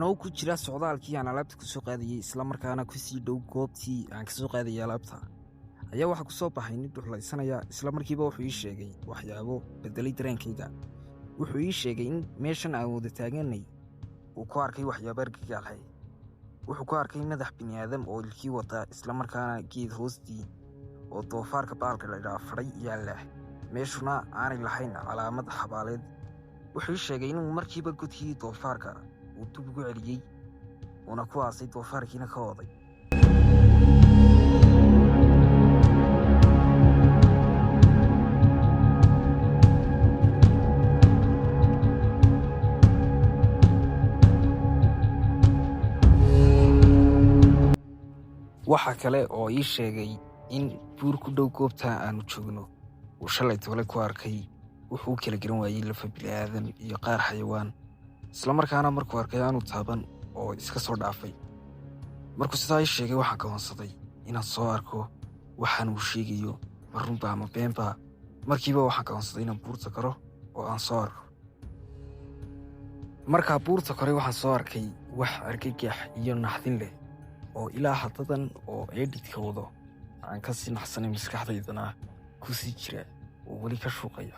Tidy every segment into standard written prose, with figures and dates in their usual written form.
anoo ku jira socdaalkii aan alaabta ku soo qaadayay isla markaana ku sii dhow goobtii aan ka soo qaadayay alaabta ayaa waxa ku soo baxay nin dhuxlaysanaya isla markiiba wuxuu ii sheegay waxyaabo bedelay dareenkayga. Wuxuu ii sheegay in meeshan aan wada taaganay uu ku arkay waxyaabo argagax leh. Wuxuu ku arkay madax bini'aadam oo ilkii wata isla markaana geed hoostii oo doofaarka baalka la dhaafay yaalla meeshuna aanay lahayn calaamad xabaaleed. Wuxuu sheegay inuu markiiba godkii doofaarka uu dib ugu celiyay una ku aasay doofaarkiina ka waday. waxa kale oo ii sheegay in buur ku dhow goobta aanu joogno uu shalay toole ku arkay wuxuu kala garan waayay lafa bini'aadan iyo qaar xayawaan isla markaana markuu arkay aanu taaban oo iska soo dhaafay. Markuu sidaa ii sheegay waxaan go'aansaday inaan soo arko waxaan uu sheegayo ma runba ama beenba. Markiiba waxaan go'aansaday inaan buurta karo oo aan soo arko. Markaa buurta koray waxaan soo arkay wax argagax iyo naxdin leh oo ilaa haddadan oo edhitka wado aan ka sii naxsanay maskaxdaydana ku sii jira oo weli ka shuuqaya.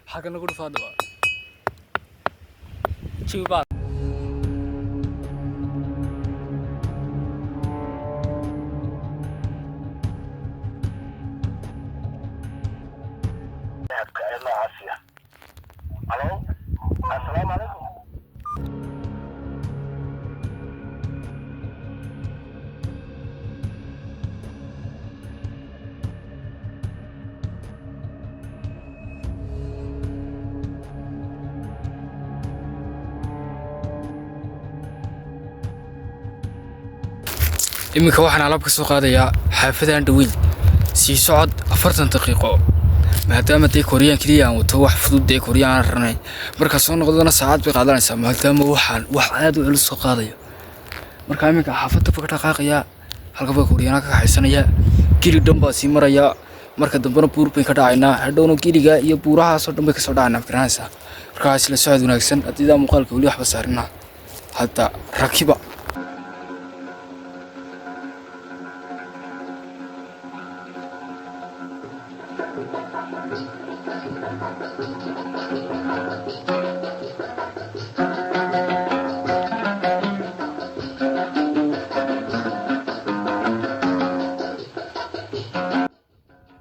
حاجة نقول فاضي شو بعد الو السلام عليكم. iminka waxaan alaab ka soo qaadayaa xaafadan dhaweyn sii socod 40 daqiiqo maadaama day Korean kaliya aan wato wax fudud day Korean ranay marka soo noqdana saacad bay qaadanaysaa maadaama waxaan wax aad u culus soo qaadayo. marka iminka xaafadda ka dhaqaaqaya halka bay Korean ka haysanaya giri dhanba sii maraya marka dambana buur bay ka dhacaynaa hadhowna giriga iyo buuraha soo dhanbay ka soo dhacaynaa fikraanaysa. marka isla socod wanaagsan hadii muuqaalka wali waxba saarina hadda rakiba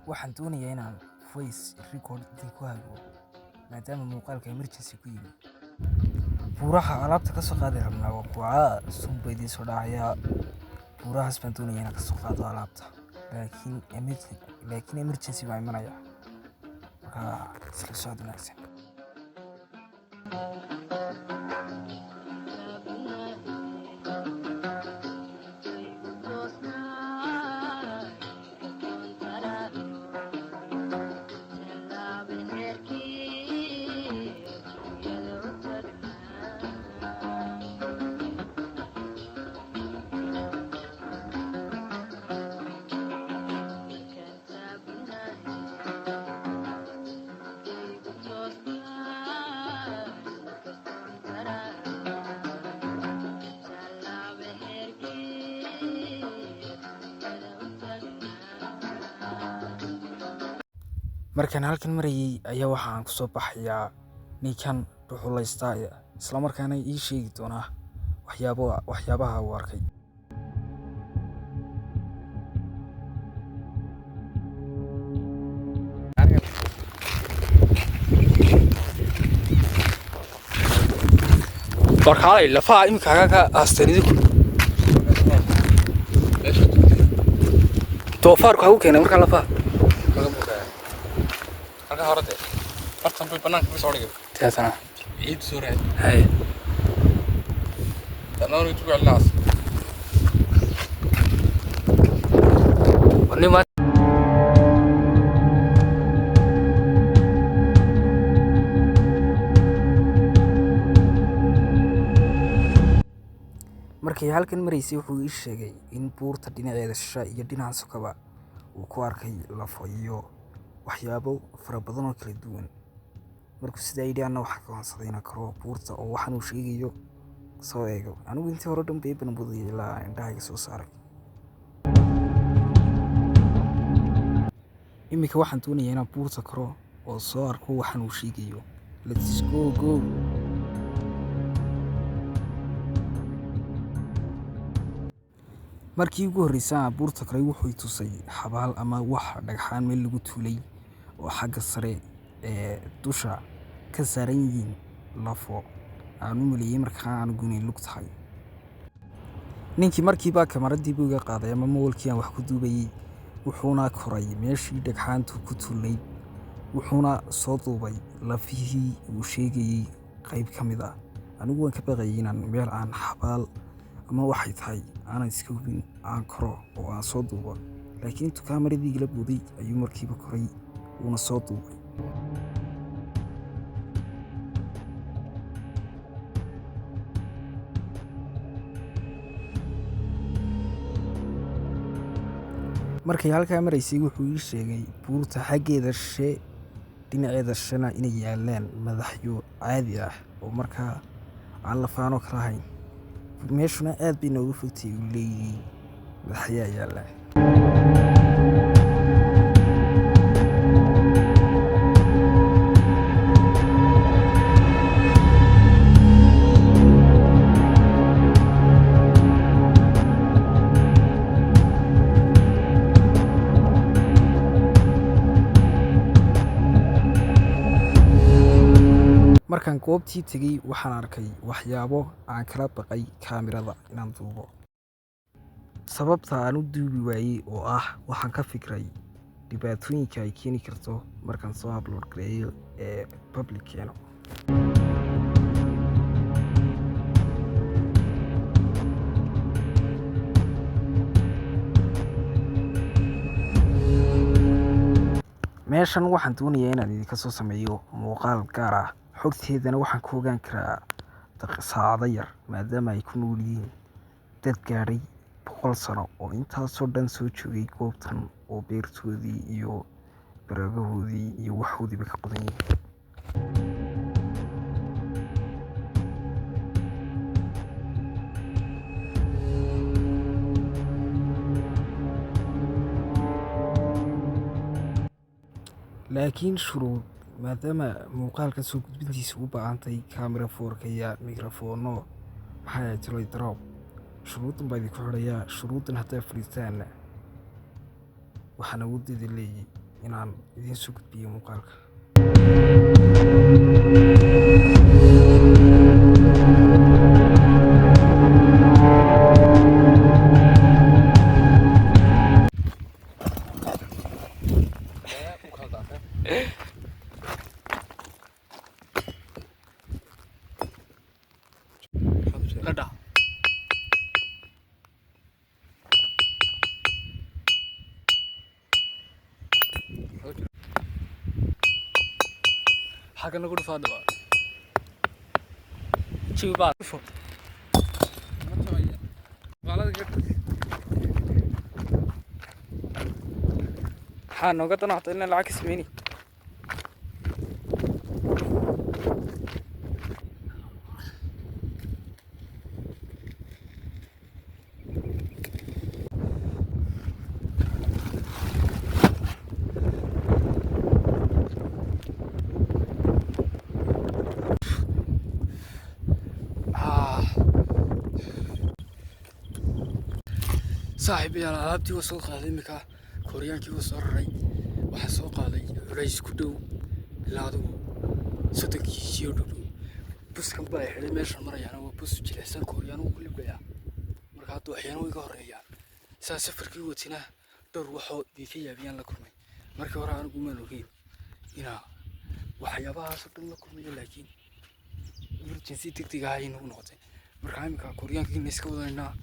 waxaan doonayaa inaan voice record ku hago maadaama muuqaalka emergency ku yimid. buuraha alaabta ka soo qaaday rabnaa waa kuwa sunbaydii soo dhacaya. buurahaas baan doonayaa inaan ka soo qaado alaabta laakiin emergency baa imanaya. marka isla socod wanaagsan. markaan halkan marayay ayaa waxaan ku soo baxayaa ninkan dhuxulaysta isla markaana ii sheegi doona waxyaabaha uu arkay. barkaay lafa imika ka aastanidu doofaarku hagu keenay marka lafa halka horade fartan bay banaanka ka soo dhigay taasana ciid soo raad hay tanaan intuu galaas wanima markii halkan maraysay wuxuu ii sheegay in buurta dhinaceeda shisha iyo dhinaca sokaba uu ku arkay lafo iyo waxyaabo fara badan oo kala duwan. Markuu sidaa yidhi anna waxaa go'aansaday inaan koro buurta oo waxaan uu sheegayo soo eego. Anigu intii hore dhan bay banbadayay ilaa indhahayga soo saaray. Iminka waxaan doonayaa inaan buurta koro oo soo arko waxaan uu sheegayo. Let's go. Markii ugu horreysay aan buurta koray wuxuu i tusay xabaal ama wax dhagxaan meel lagu tuulay oo xagga sare dusha ka saaran yihiin lafo. Aan u maleeyay markaa anigu inay lug tahay. Ninkii markiiba kamaradii buu iga qaaday ama moolkii aan wax ku duubayay, wuxuuna koray meeshii dhagxaantu ku tuulay, wuxuuna soo duubay lafihii uu sheegayay qayb ka mid ah. Anigu waan ka baqayay inaan meel aan xabaal ama waxay tahay aanan iska hubin aan koro oo aan soo duubo, laakiin intuu kamaradii igala booday ayuu markiiba koray wuuna soo duubay. Markay halkaa maraysay wuxuu ii sheegay buurta xaggeeda dhinaceeda shana inay yaalaan madaxyo caadi ah oo markaa aan lafaano kala ahayn. Meeshuna aad bay nooga fogtay uu leeyahay madaxyaa yaala. Markaan goobtii tegay waxaan arkay waxyaabo aan kala baqay kaamirada inaan duubo. Sababta aan u duubi waayey oo ah waxaan ka fikray dhibaatooyinka ay keeni karto markaan soo upload gareeyo public keeno. Meeshan waxaan doonayaa inaan idinka soo sameeyo muuqaal gaar ah. Xogteedana waxaan ku ogaan karaa saacado yar maadaama ay ku nool yihiin dad gaadhay 100 sano oo intaasoo dhan soo joogay goobtan oo beertoodii iyo baragahoodii iyo waxoodiiba ka qodan yihiin. laakiin shuruud maadaama muuqaalka soo gudbintiisa u baahantay camera 4K iyo mikrofoono maxaa jiray drop shuruudan baa idinku xidhayaa. Shuruudan haddaa fulitaan waxaan awooddeeda leeyahay inaan idiin soo gudbiyo muuqaalka. حاجة نقول فاضي بقى شو بعد شو حانو قطنا عطينا العكس ميني صاحبي أنا لعبتي وسوق هذا مكا كوريان كي وصل رأي وحسوق هذا رئيس كدو لادو صدق يشيودو بس كم باي حلي ماشي مرة يعني وبس جلسان كوريان وكل بيا مركاتو أحيانا ويقهر يعني سافر كي وتنا دور وحو بيكي بيان لكم مركا ورا أنا قوم نوكي هنا وحيابها صدق لكم لكن يرجع تكتيك هاي نقطة مركا مكا كوريان كي نسكوا لنا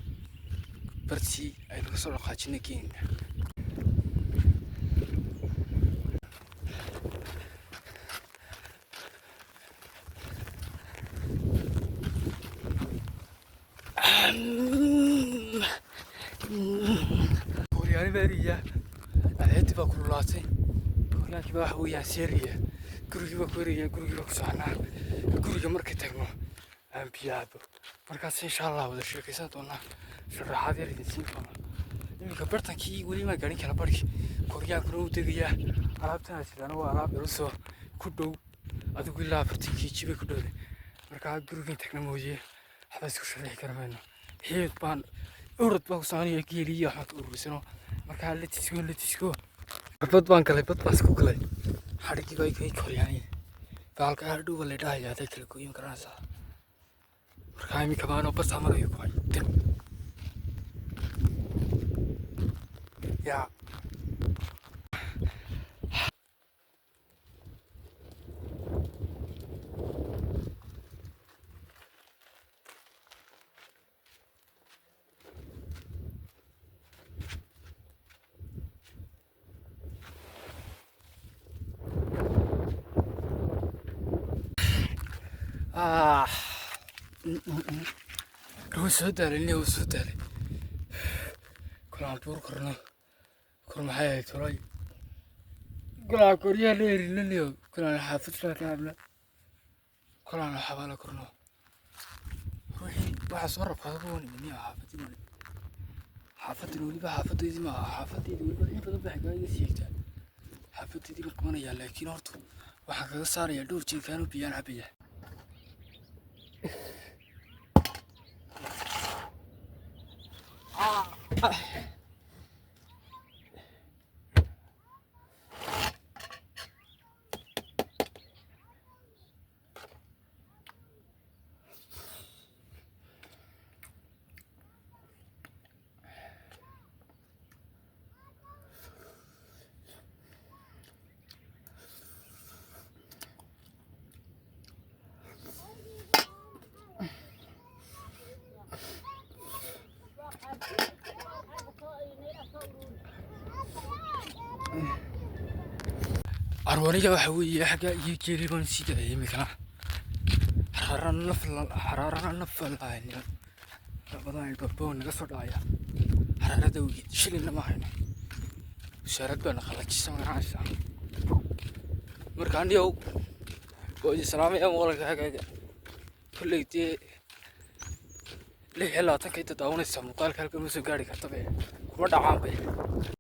برتي أي نقصر قاتشنا كين كورياني بريء cadceeddii baa kululaatay koryaankii baa waxa weeyaan seeraya gurigii baa ku eraya gurigii baa ku soconaa guriga markay tagno aan biyo cabo markaas insha allah wada sheekaysan doonaa sharaxaad yar idin siin doona iminka bartankii weli maa garin kala barhki koryaankuna uu degayaa alaabtana sidana waa alaab ilusoo ku dhow adigu ilaa 40 kg bay ku dhowday markaa gurigan tagna mooye waxba isku sharaxi kara mayno heed baan urud baa ku saanaya geeliya waxaan ka urursano markaa la tisko bad baan galay bad baan isku galay xadhigii bay kay koryaanay baalka hadhow la dhahayaa aday kala gooyin karanaysaa markaa iminka baanoo bartaa marayo ku hay yaa هو سوداء اللي هو سوداء كل عم تور كرنا كل ما حياة تراي كل عم كوريا لير اللي كل عم حافظ لا كاملة كل عم حوالا كرنا روحي واحد صرف هذا مني حافتي ولي بحافتي دي ما حافتي دي ولي بدو بحكاية سيكتا حافتي دي مقمنة يا لكن هرتو وحكا صار يا دور جي كانوا بيان عبيه أروانيجا وحوي حاجة يجي لي من سيدا يمكنا حرارة نفل يعني بدأنا البابون قصر عيا حرارة دوجي شيلنا معنا شارد بنا خلاص سمعنا عشان مركان يو بودي سلامي أم ولا حاجة كل دي ليه لا تكيد تداون السمو قال كلكم مسوي قاري كتبه ما دعام به